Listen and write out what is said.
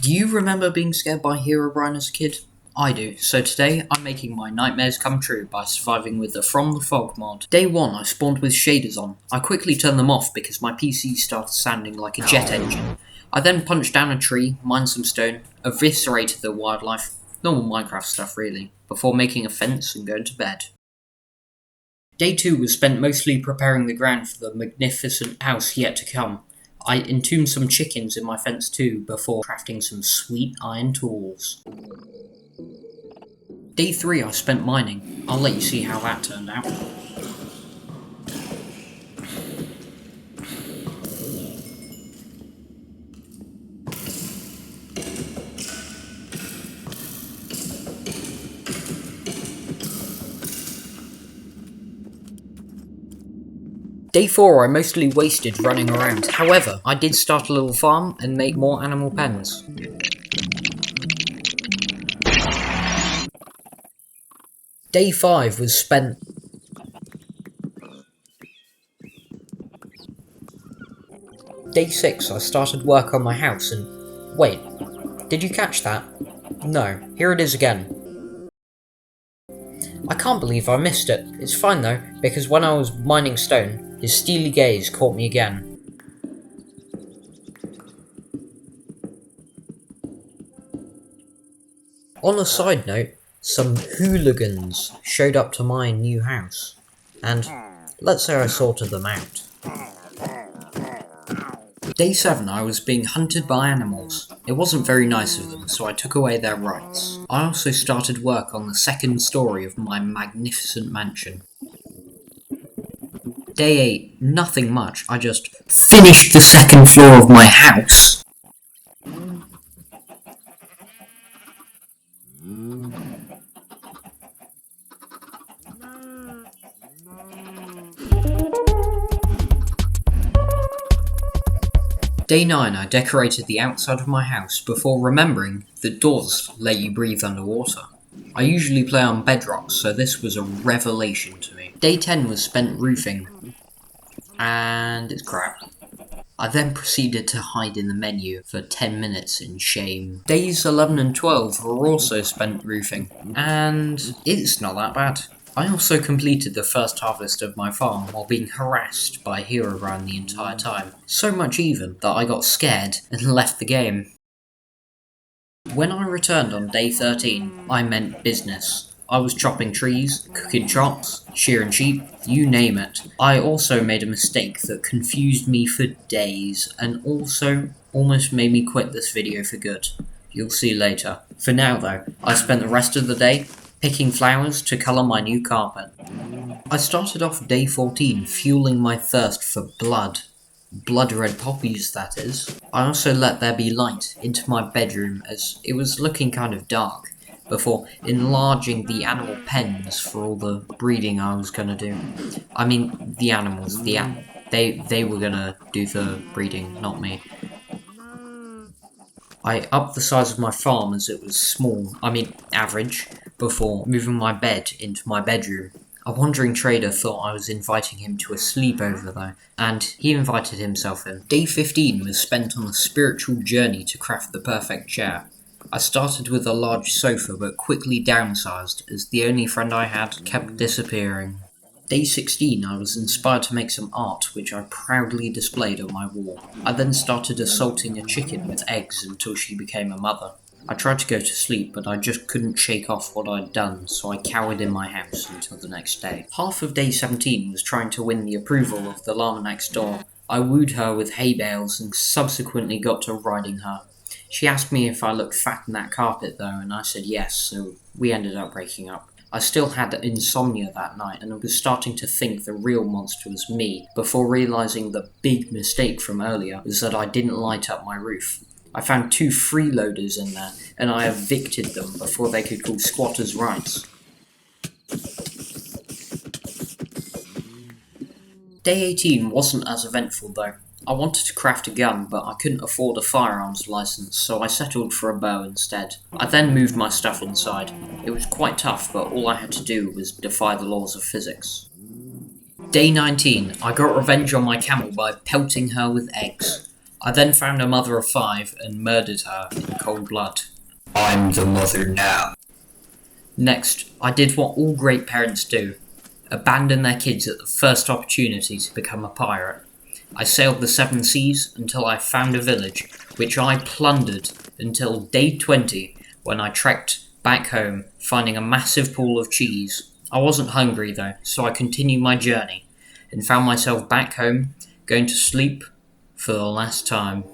Do you remember being scared by Herobrine as a kid? I do, so today I'm making my nightmares come true by surviving with the From the Fog mod. Day 1 I spawned with shaders on. I quickly turned them off because my PC started sounding like a jet engine. I then punched down a tree, mined some stone, eviscerated the wildlife, normal Minecraft stuff really, before making a fence and going to bed. Day 2 was spent mostly preparing the ground for the magnificent house yet to come. I entombed some chickens in my fence too before crafting some sweet iron tools. Day 3 I spent mining. I'll let you see how that turned out. Day 4 I mostly wasted running around. However, I did start a little farm and make more animal pens. Day 5 was spent Day 6 I started work on my house and... Wait, did you catch that? No, here it is again. I can't believe I missed it. It's fine though, because when I was mining stone, his steely gaze caught me again. On a side note, some hooligans showed up to my new house, and let's say I sorted them out. Day 7 I was being hunted by animals. It wasn't very nice of them, so I took away their rights. I also started work on the second story of my magnificent mansion. Day 8, nothing much, I just finished the second floor of my house. Day 9 I decorated the outside of my house before remembering that doors let you breathe underwater. I usually play on bedrock, so this was a revelation to me. Day 10 was spent roofing, and it's crap. I then proceeded to hide in the menu for 10 minutes in shame. Days 11 and 12 were also spent roofing, and it's not that bad. I also completed the first harvest of my farm while being harassed by Herobrine the entire time. So much even that I got scared and left the game. When I returned on day 13, I meant business. I was chopping trees, cooking chops, shearing sheep, you name it. I also made a mistake that confused me for days and also almost made me quit this video for good. You'll see later. For now though, I spent the rest of the day picking flowers to colour my new carpet. I started off day 14 fueling my thirst for blood. Blood red poppies, that is. I also let there be light into my bedroom as it was looking kind of dark, before enlarging the animal pens for all the breeding I was gonna do. I mean, the animals, they were gonna do the breeding, not me. I upped the size of my farm as it was average, before moving my bed into my bedroom. A wandering trader thought I was inviting him to a sleepover though, and he invited himself in. Day 15 was spent on a spiritual journey to craft the perfect chair. I started with a large sofa but quickly downsized as the only friend I had kept disappearing. Day 16 I was inspired to make some art which I proudly displayed on my wall. I then started assaulting a chicken with eggs until she became a mother. I tried to go to sleep, but I just couldn't shake off what I'd done, so I cowered in my house until the next day. Half of day 17 was trying to win the approval of the llama next door. I wooed her with hay bales and subsequently got to riding her. She asked me if I looked fat in that carpet though, and I said yes, so we ended up breaking up. I still had insomnia that night, and I was starting to think the real monster was me, before realising the big mistake from earlier was that I didn't light up my roof. I found 2 freeloaders in there, and I evicted them before they could call squatters' rights. Day 18 wasn't as eventful though. I wanted to craft a gun, but I couldn't afford a firearms license, so I settled for a bow instead. I then moved my stuff inside. It was quite tough, but all I had to do was defy the laws of physics. Day 19, I got revenge on my camel by pelting her with eggs. I then found a mother of 5 and murdered her in cold blood. I'm the mother now. Next, I did what all great parents do: abandon their kids at the first opportunity to become a pirate. I sailed the 7 seas until I found a village, which I plundered until day 20, when I trekked back home, finding a massive pool of cheese. I wasn't hungry though, so I continued my journey, and found myself back home, going to sleep for the last time.